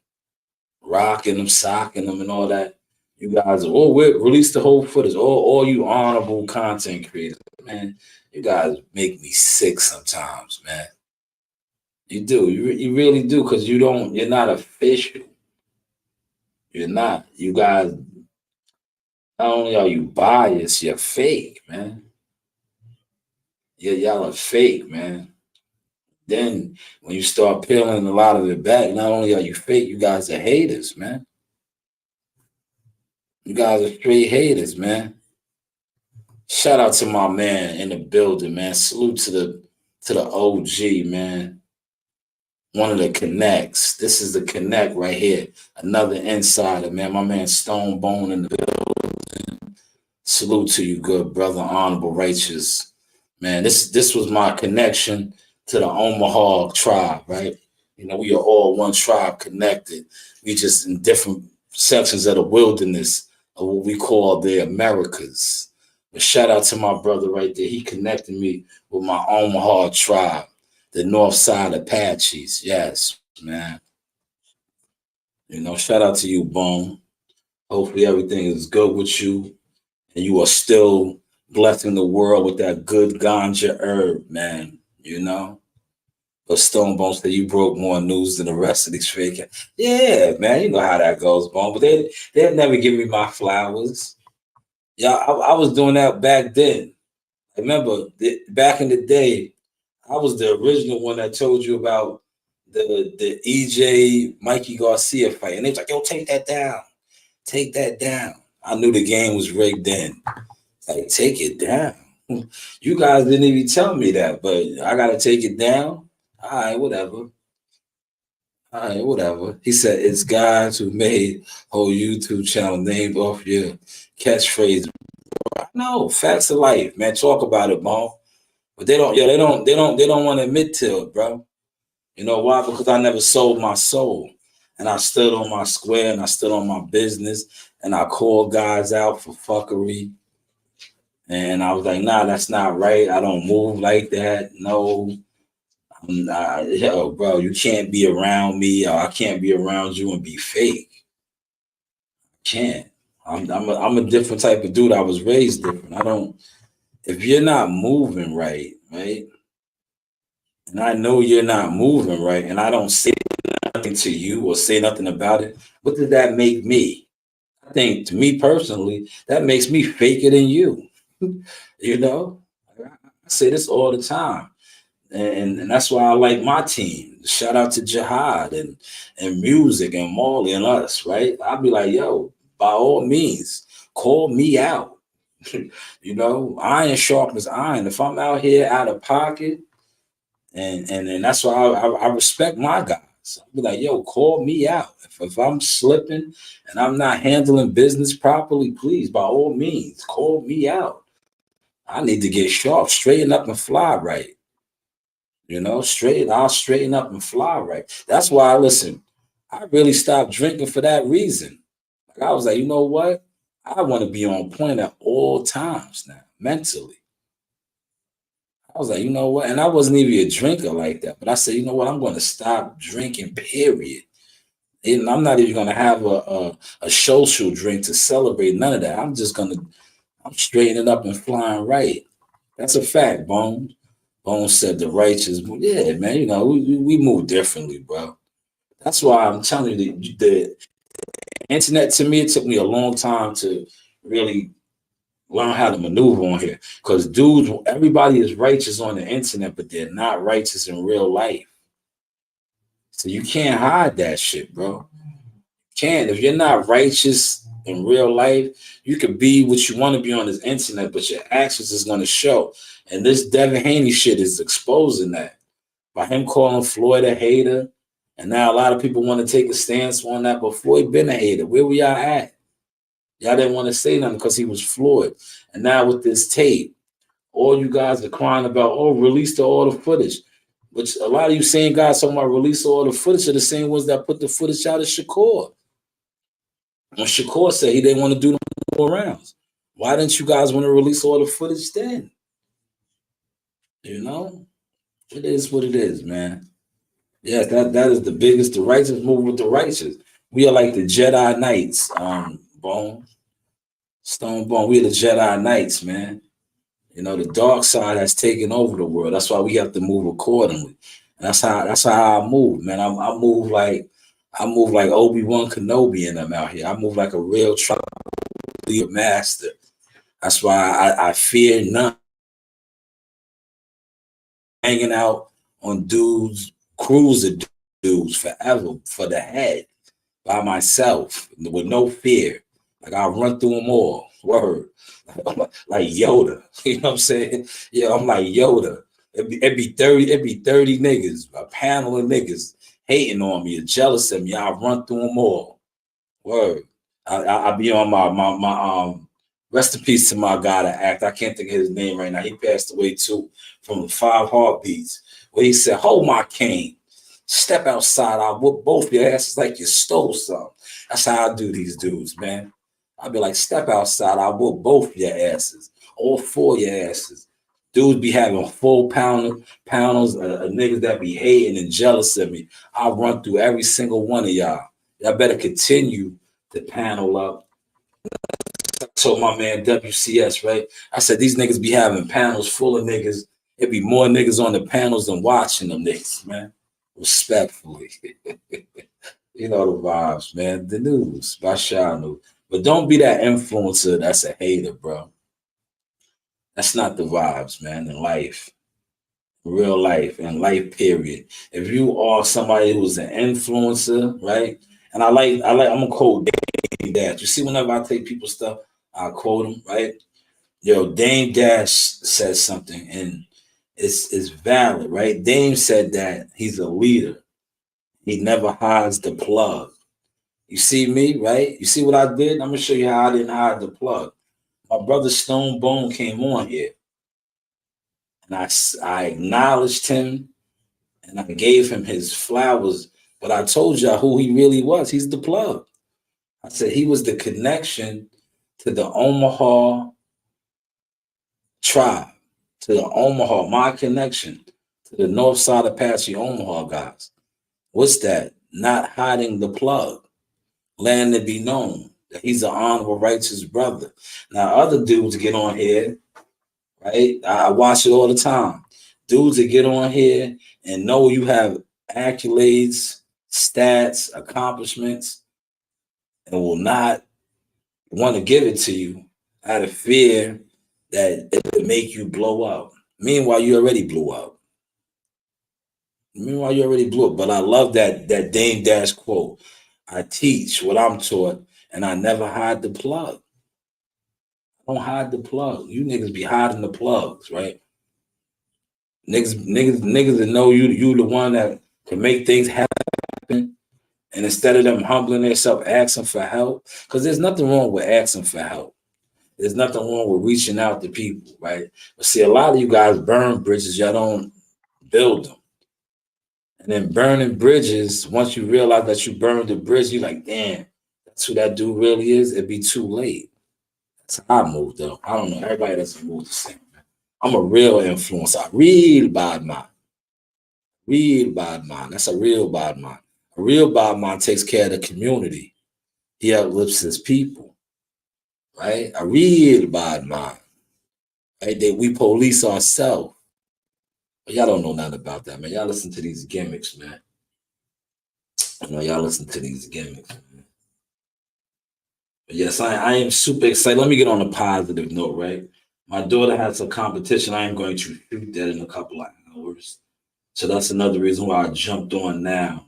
[SPEAKER 1] rocking them, socking them, and all that, you guys, we release the whole footage. All you honorable content creators, man, you guys make me sick sometimes, man. You do. You really do, because you're not official. You're not. You guys, not only are you biased, you're fake, man. Y'all are fake, man. Then when you start peeling a lot of it back, not only are you fake, you guys are haters, man. You guys are straight haters, man. Shout out to my man in the building, man. Salute to the OG, man. One of the connects. This is the connect right here. Another insider, man. My man Stone Bone in the building. Salute to you, good brother, honorable, righteous. Man, this was my connection to the Omaha tribe, right? You know, we are all one tribe connected. We just in different sections of the wilderness of what we call the Americas. But shout out to my brother right there. He connected me with my Omaha tribe, the North Side Apaches. Yes, man. You know, shout out to you, Bone. Hopefully everything is good with you and you are still blessing the world with that good ganja herb, man. You know? But Stone Bone said you broke more news than the rest of these fake. Yeah, man, you know how that goes, Bone. But they'd never give me my flowers. Yeah, I was doing that back then. I remember back in the day, I was the original one that told you about the EJ Mikey Garcia fight. And they was like, yo, take that down. Take that down. I knew the game was rigged then. Like, take it down. You guys didn't even tell me that, but I got to take it down. All right, whatever. All right, whatever. He said, it's guys who made whole YouTube channel named off your catchphrase. No, facts of life, man. Talk about it, Mo. But they don't want to admit to it, bro. You know why? Because I never sold my soul. And I stood on my square and I stood on my business and I called guys out for fuckery. And I was like, nah, that's not right. I don't move like that. No. Yo, bro, you can't be around me. Or I can't be around you and be fake. Can't. I'm a different type of dude. I was raised different. If you're not moving right, and I know you're not moving right, and I don't say nothing to you or say nothing about it, what does that make me? I think, to me personally, that makes me faker than you. You know? I say this all the time. And that's why I like my team. Shout out to Jihad and Music and Marley and us, right? I'll be like, yo, by all means, call me out. You know, iron sharpens iron. If I'm out here out of pocket, and that's why I respect my guys. I'll be like, yo, call me out. If I'm slipping and I'm not handling business properly, please, by all means, call me out. I need to get sharp, straighten up and fly right. You know, I'll straighten up and fly right. That's why, listen, I really stopped drinking for that reason. Like, I was like, you know what? I want to be on point at all times now, mentally. I was like, you know what? And I wasn't even a drinker like that. But I said, you know what? I'm going to stop drinking, period. And I'm not even going to have a social drink to celebrate none of that. I'm straightening up and flying right. That's a fact, Bones. Bones said the righteous. Yeah, man, you know, we move differently, bro. That's why I'm telling you the internet, to me, it took me a long time to really learn how to maneuver on here. Because dudes, everybody is righteous on the internet, but they're not righteous in real life. So you can't hide that shit, bro. Can't. If you're not righteous in real life, you could be what you want to be on this internet, but your actions is going to show. And this Devin Haney shit is exposing that by him calling Floyd a hater. And now a lot of people want to take a stance on that, but Floyd been a hater. Where we y'all at? Y'all didn't want to say nothing because he was Floyd. And now with this tape, all you guys are crying about, oh, release all the footage. Which a lot of you same guys talking about release all the footage are the same ones that put the footage out of Shakur. When Shakur said he didn't want to do no more rounds, why didn't you guys want to release all the footage then? You know, it is what it is, man. Yes, that is the biggest. The righteous move with the righteous. We are like the Jedi Knights, Bone, Stone Bone. We are the Jedi Knights, man. You know, the dark side has taken over the world. That's why we have to move accordingly. And that's how I move, man. I move like Obi-Wan Kenobi and I'm out here. I move like a real master. That's why I fear none. Hanging out on dudes, cruiser dudes forever for the head by myself with no fear. Like I run through them all. Word. Like Yoda. You know what I'm saying? Yeah, I'm like Yoda. It'd be 30 niggas, a panel of niggas hating on me or jealous of me. I run through them all. Word. I be on my rest in peace to my guy that act. I can't think of his name right now. He passed away too from the 5 Heartbeats. Where he said, hold my cane. Step outside. I'll whoop both your asses like you stole something. That's how I do these dudes, man. I'll be like, step outside. I'll whoop both your asses. All 4 your asses. Dudes be having full pounders, niggas that be hating and jealous of me. I'll run through every single one of y'all. Y'all better continue to panel up. I told my man WCS, right? I said, these niggas be having panels full of niggas. It'd be more niggas on the panels than watching them niggas, man. Respectfully. You know the vibes, man. The news by Shanewz. But don't be that influencer that's a hater, bro. That's not the vibes, man, in life. Real life, in life, period. If you are somebody who's an influencer, right? And I'm gonna quote Dame Dash. You see, whenever I take people's stuff, I quote them, right? Yo, Dame Dash says something, and it's valid, right? Dame said that he's a leader. He never hides the plug. You see me, right? You see what I did? I'm gonna show you how I didn't hide the plug. My brother Stone Bone came on here, and I acknowledged him, and I gave him his flowers. But I told y'all who he really was. He's the plug. I said he was the connection to the Omaha tribe, to the Omaha, my connection to the North Side Apache Omaha guys. What's that? Not hiding the plug, letting it be known that he's an honorable, righteous brother. Now, other dudes get on here, right? I watch it all the time. Dudes that get on here and know you have accolades, stats, accomplishments, and will not want to give it to you out of fear that it would make you blow up. Meanwhile, you already blew up. But I love that Dame Dash quote. I teach what I'm taught, and I never hide the plug. I don't hide the plug. You niggas be hiding the plugs, right? Niggas that know you the one that can make things happen. And instead of them humbling themselves, asking for help, because there's nothing wrong with asking for help. There's nothing wrong with reaching out to people, right? But see, a lot of you guys burn bridges, y'all don't build them. And then burning bridges, once you realize that you burned the bridge, you're like, damn, that's who that dude really is. It'd be too late. That's how I move, though. I don't know. Everybody doesn't move the same. I'm a real influencer. Real bad man. Real bad man. That's a real bad man. A real bad man takes care of the community. He uplifts his people, right? A real bad man. Right? That we police ourselves. But y'all don't know nothing about that, man. Y'all listen to these gimmicks, man. Y'all listen to these gimmicks, man. But yes, I am super excited. Let me get on a positive note, right? My daughter has a competition. I am going to shoot that in a couple of hours. So that's another reason why I jumped on now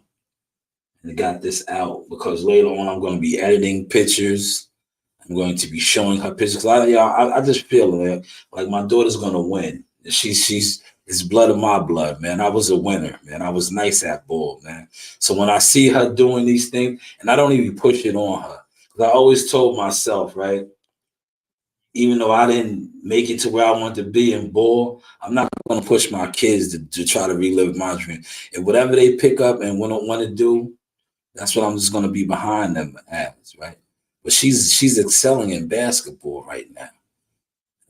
[SPEAKER 1] and got this out, because later on I'm going to be editing pictures. I'm going to be showing her pictures. I just feel like my daughter's going to win. She's it's blood of my blood, man. I was a winner, man. I was nice at ball, man. So when I see her doing these things, and I don't even push it on her, because I always told myself, right, even though I didn't make it to where I want to be in ball, I'm not going to push my kids to try to relive my dream. If whatever they pick up and want to do, that's what I'm just going to be behind them as, right? But she's excelling in basketball right now.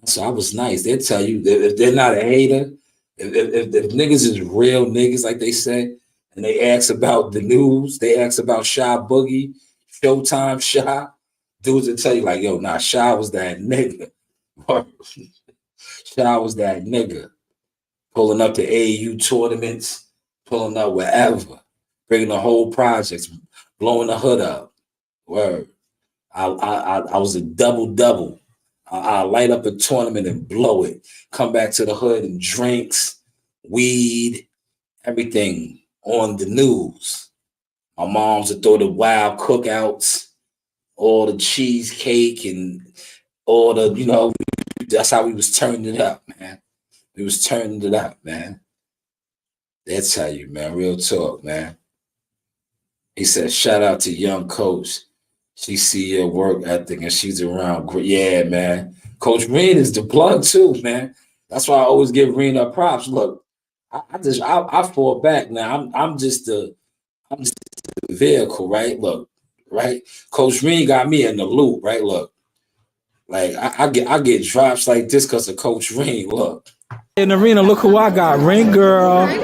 [SPEAKER 1] So I was nice. They'll tell you that if they're not a hater, if niggas is real niggas, like they say, and they ask about the news, they ask about Shy Boogie, Showtime Shy, dudes will tell you like, yo, nah, Shy was that nigga. Shy was that nigga. Pulling up to AAU tournaments, pulling up wherever, bringing the whole projects, blowing the hood up. Word. I was a double. I light up a tournament and blow it. Come back to the hood and drinks, weed, everything on the news. My mom's would throw the wild cookouts, all the cheesecake and all the, that's how we was turning it up, man. We was turning it up, man. That's how you, man. Real talk, man. He said, shout out to young coach. She see your work ethic and she's around. Yeah, man. Coach Reen is the plug too, man. That's why I always give Reen her props. Look, I fall back now. I'm just the vehicle, right? Look, right? Coach Reen got me in the loop, right? Look, like I get drops like this because of Coach Reen. Look.
[SPEAKER 3] In the arena, look who I got. Ring girl.
[SPEAKER 2] Hi,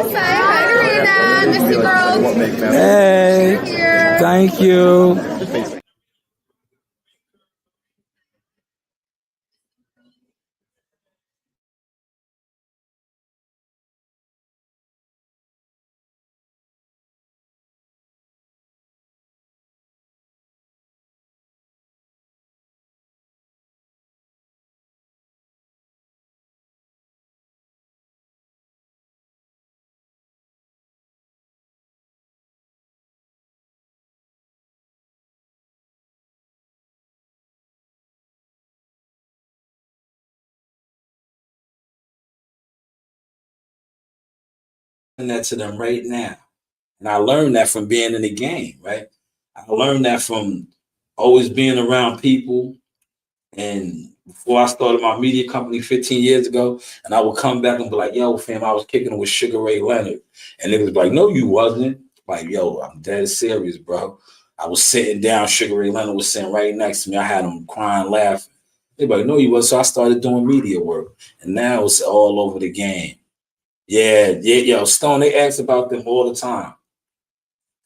[SPEAKER 2] Arena. Miss you, girls.
[SPEAKER 3] Hey. Thank you.
[SPEAKER 1] That to them right now. And I learned that from being in the game, right? I learned that from always being around people. And before I started my media company 15 years ago, and I would come back and be like, yo, fam, I was kicking it with Sugar Ray Leonard. And it was like, no, you wasn't. Like, yo, I'm dead serious, bro. I was sitting down, Sugar Ray Leonard was sitting right next to me. I had him crying, laughing. They were like, no, you wasn't. So I started doing media work. And now it's all over the game. Yeah, yo, Stone, they ask about them all the time.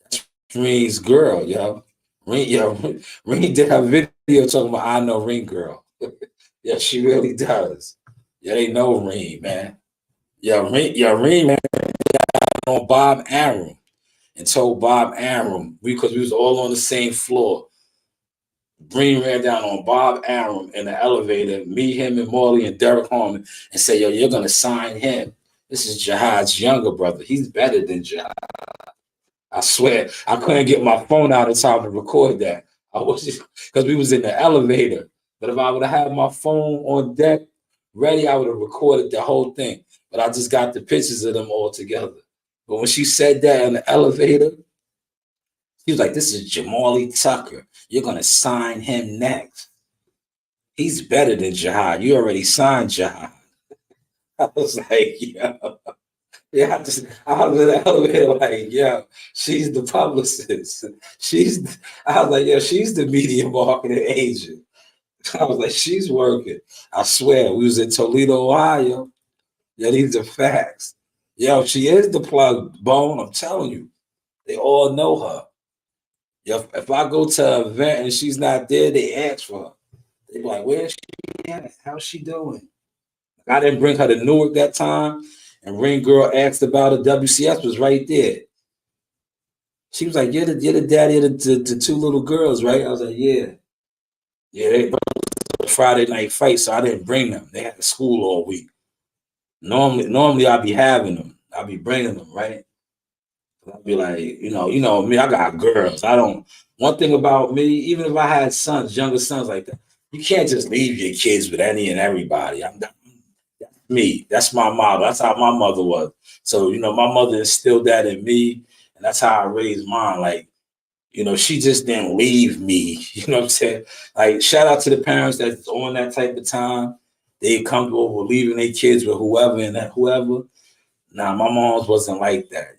[SPEAKER 1] That's Reen's girl, yo. Reen did her video talking about I know Reen girl. Yeah, she really does. Yeah, they know Reen, man. Reen, man, on Bob Arum and told Bob Arum, because we was all on the same floor. Green ran down on Bob Arum in the elevator, me, him, and Morley and Derek Harmon, and said, yo, you're going to sign him. This is Jihad's younger brother. He's better than Jihad. I swear, I couldn't get my phone out in time to record that. I was just, because we was in the elevator. But if I would have had my phone on deck ready, I would have recorded the whole thing. But I just got the pictures of them all together. But when she said that in the elevator, he was like, this is Jamali Tucker. You're going to sign him next. He's better than Jihad. You already signed Jihad. I was like, yo. Yeah, I was in the elevator like, yo, she's the publicist. I was like, yo, she's the media marketing agent. I was like, she's working. I swear, we was in Toledo, Ohio. Yeah, these are facts. Yo, she is the plug, Bone. I'm telling you. They all know her. Yo, if I go to an event and she's not there, they ask for her. They be like, where's she at? How's she doing? I didn't bring her to Newark that time, and Ring Girl asked about her. WCS was right there. She was like, you're the daddy of the two little girls, right? I was like, yeah. Yeah, they both Friday night fight, so I didn't bring them. They had school all week. Normally I'd be having them. I'd be bringing them, right? I'd be like, you know me, I got girls. I don't. One thing about me, even if I had sons, younger sons like that, you can't just leave your kids with any and everybody. That's me. That's my model. That's how my mother was. So, my mother instilled that in me, and that's how I raised mine. Like, she just didn't leave me. You know what I'm saying? Like, shout out to the parents that's on that type of time. They comfortable with leaving their kids with whoever and that whoever. Nah, my mom's wasn't like that.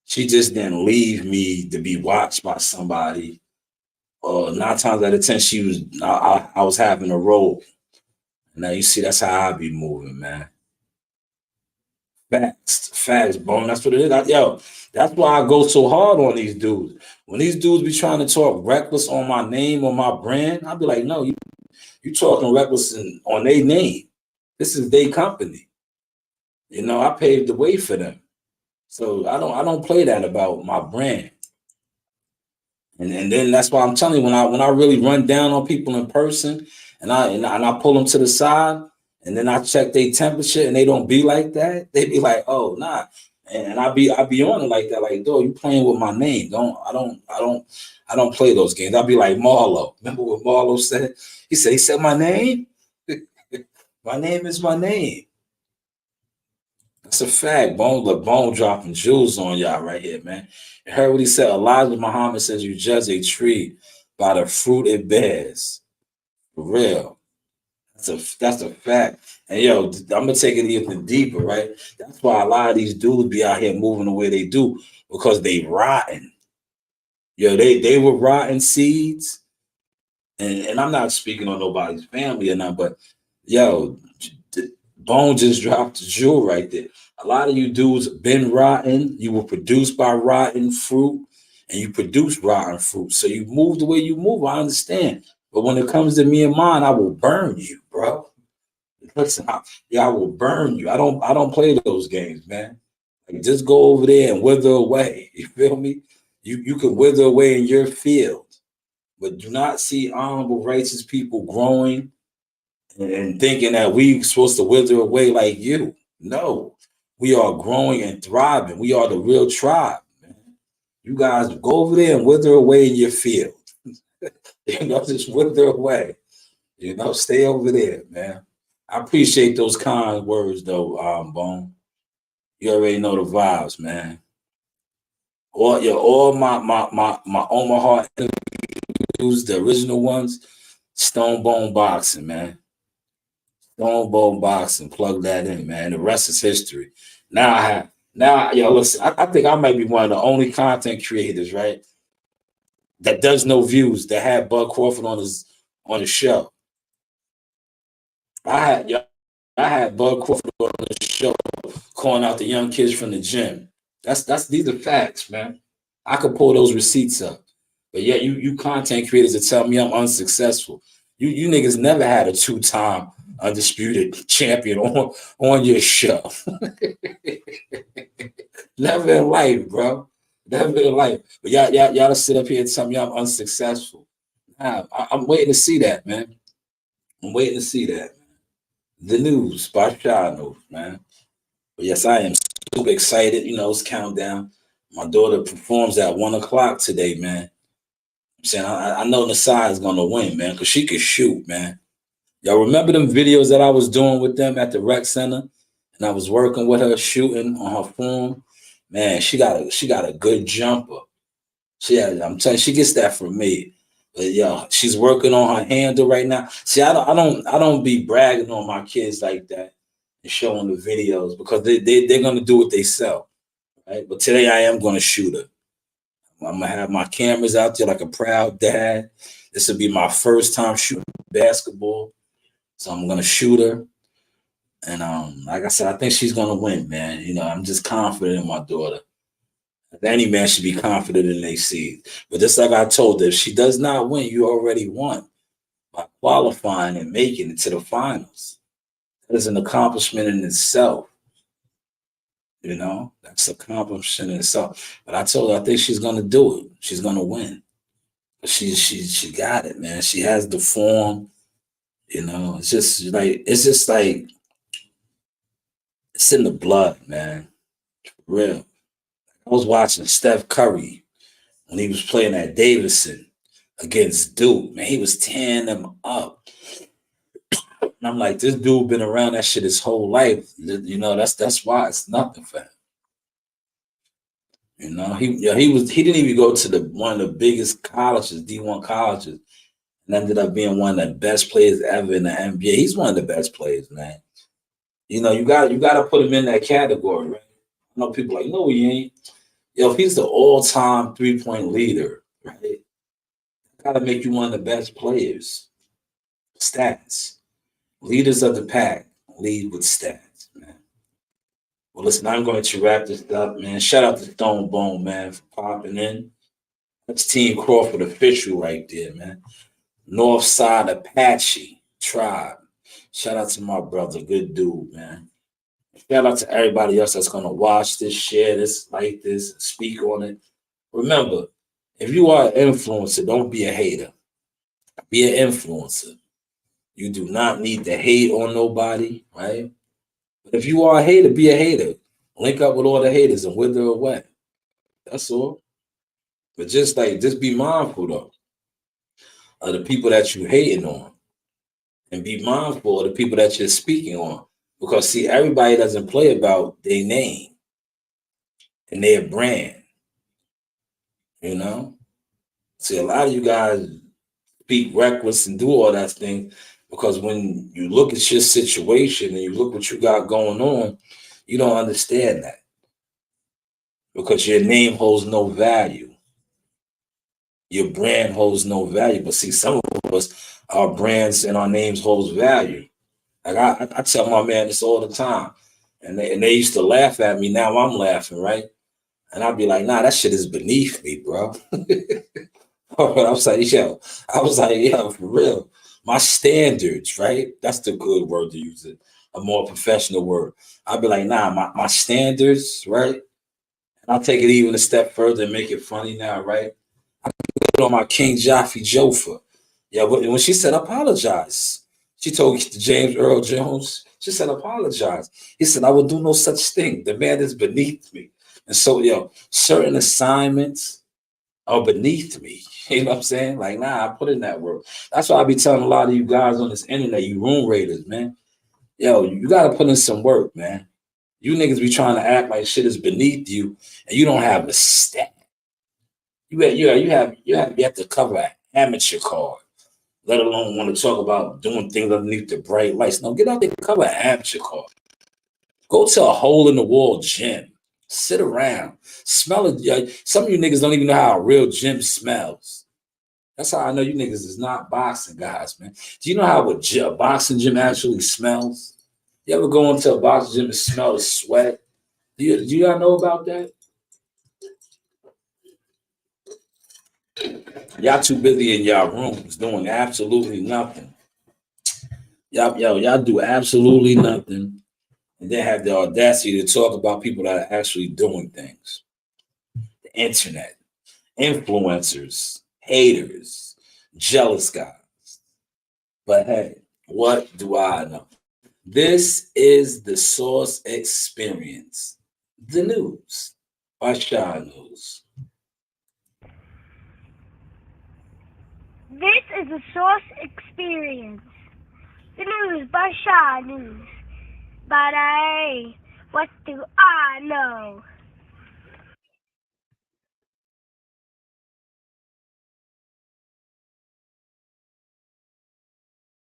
[SPEAKER 1] She just didn't leave me to be watched by somebody. 9 times out of 10, I was having a role. Now you see, that's how I be moving, man. Facts, Bone. That's what it is. That's why I go so hard on these dudes. When these dudes be trying to talk reckless on my name or my brand, I'll be like, no, you talking reckless on their name. This is their company. I paved the way for them. So I don't play that about my brand. And then that's why I'm telling you, when I really run down on people in person and I pull them to the side and then I check their temperature and they don't be like that, they be like, oh nah. And I be on it like that, like, dog, you playing with my name. I don't play those games. I'll be like Marlo. Remember what Marlo said? He said my name? My name is my name. That's a fact. Bone dropping jewels on y'all right here, man. You heard what he said? Elijah Muhammad says you judge a tree by the fruit it bears. For real. That's a fact. And yo, I'm gonna take it even deeper, right? That's why a lot of these dudes be out here moving the way they do, because they rotten. Yo, they were rotten seeds. And I'm not speaking on nobody's family or not, but yo, Bone just dropped the jewel right there. A lot of you dudes been rotten. You were produced by rotten fruit, and you produce rotten fruit. So you move the way you move. I understand. But when it comes to me and mine, I will burn you, bro. Listen, I will burn you. I don't play those games, man. Like, just go over there and wither away. You feel me? You can wither away in your field, but do not see honorable, righteous people growing and thinking that we supposed to wither away like you. No, we are growing and thriving. We are the real tribe, man. You guys go over there and wither away in your field. Just wither away. Stay over there, man. I appreciate those kind words, though, Bone. You already know the vibes, man. All my Omaha interviews, the original ones, Stone Bone Boxing, man. Stone Bone Boxing, plug that in, man. The rest is history. Listen, I think I might be one of the only content creators, right, that does no views, that had Bud Crawford on his show. I had Bud Crawford on the show calling out the young kids from the gym. These are facts, man. I could pull those receipts up. But yeah, you content creators that tell me I'm unsuccessful. You niggas never had a 2-time undisputed champion on your show. Never in life, bro. Never in life. But y'all sit up here and tell me I'm unsuccessful. Nah, I'm waiting to see that, man. I'm waiting to see that. The news by Shanewz, man. But yes, I am super excited. It's countdown. My daughter performs at 1:00 today, man. I'm saying I know Nasai is gonna win, man, because she can shoot, man. Y'all remember them videos that I was doing with them at the rec center, and I was working with her shooting on her phone? Man, she got a good jumper. I'm telling you, she gets that from me. But yeah, she's working on her handle right now. See, I don't be bragging on my kids like that and showing the videos, because they're gonna do what they sell, right? But today I am gonna shoot her. I'm gonna have my cameras out there like a proud dad. This will be my first time shooting basketball, so I'm gonna shoot her. And like I said, I think she's gonna win, man. You know, I'm just confident in my daughter. Any man should be confident in their seed. But just like I told her, if she does not win, you already won by qualifying and making it to the finals. That is an accomplishment in itself. You know, that's an accomplishment in itself. But I told her I think she's gonna do it. She's gonna win. She got it, man. She has the form. You know, it's just like it's in the blood, man. For real. I was watching Steph Curry when he was playing at Davidson against Duke. Man, he was tearing them up. And I'm like, this dude been around that shit his whole life. You know, that's why it's nothing for him. You know, he didn't even go to one of the biggest colleges, D1 colleges, and ended up being one of the best players ever in the NBA. He's one of the best players, man. You know, you got to put him in that category, right? I know people like, no, he ain't. Yo, if he's the all-time three-point leader, right? Got to make you one of the best players. Stats. Leaders of the pack lead with stats, man. Well, listen, I'm going to wrap this up, man. Shout out to Stone Bone, man, for popping in. That's Team Crawford official right there, man. Northside Apache Tribe. Shout out to my brother. Good dude, man. Shout out to everybody else that's going to watch this, share this, like this, speak on it. Remember, if you are an influencer, don't be a hater. Be an influencer. You do not need to hate on nobody, right? But if you are a hater, be a hater. Link up with all the haters and wither away. That's all. But just be mindful, though, of the people that you hating on. And be mindful of the people that you're speaking on. Because, see, everybody doesn't play about their name and their brand. You know? See, a lot of you guys speak reckless and do all that thing because when you look at your situation and you look what you got going on, you don't understand that. Because your name holds no value. Your brand holds no value. But see, some of us, our brands and our names holds value. Like I tell my man this all the time. And they used to laugh at me. Now I'm laughing, right? And I'd be like, nah, that shit is beneath me, bro. I was like, yo, for real. My standards, right? That's the good word to use it. A more professional word. I'd be like, nah, my standards, right? And I'll take it even a step further and make it funny now, right? I put on my King Jaffe Jofa. Yeah, when she said apologize, she told James Earl Jones, she said apologize. He said, I will do no such thing. The man is beneath me. And so, certain assignments are beneath me. You know what I'm saying? Like, nah, I put in that work. That's why I be telling a lot of you guys on this internet, you room raiders, man. Yo, you got to put in some work, man. You niggas be trying to act like shit is beneath you, and you don't have a stat. You have to cover an amateur card, let alone want to talk about doing things underneath the bright lights. No, get out there and cover an amateur card. Go to a hole in the wall gym. Sit around. Smell it. Some of you niggas don't even know how a real gym smells. That's how I know you niggas is not boxing guys, man. Do you know how a boxing gym actually smells? You ever go into a boxing gym and smell the sweat? Do y'all know about that? Y'all too busy in y'all rooms doing absolutely nothing. Y'all do absolutely nothing. And then have the audacity to talk about people that are actually doing things. The internet, influencers, haters, jealous guys. But hey, what do I know? This is the Source Experience, the news by Shanewz.
[SPEAKER 5] This is the Source Experience, the news by Shanewz. But hey, what do I know?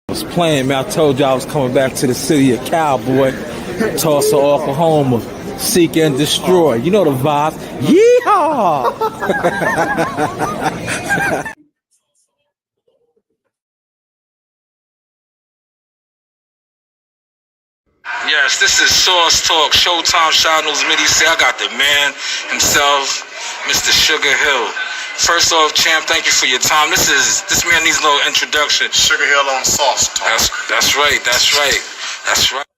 [SPEAKER 3] I was playing, man. I told you I was coming back to the city of Cowboy, Tulsa, Oklahoma, seek and destroy. You know the vibe. Yeehaw! Yes, this is Source Talk, Showtime Shanewz Midi. Say I got the man himself, Mr. Sugar Hill. First off, champ, thank you for your time. This man needs a little introduction.
[SPEAKER 6] Sugar Hill on Sauce Talk.
[SPEAKER 3] That's right.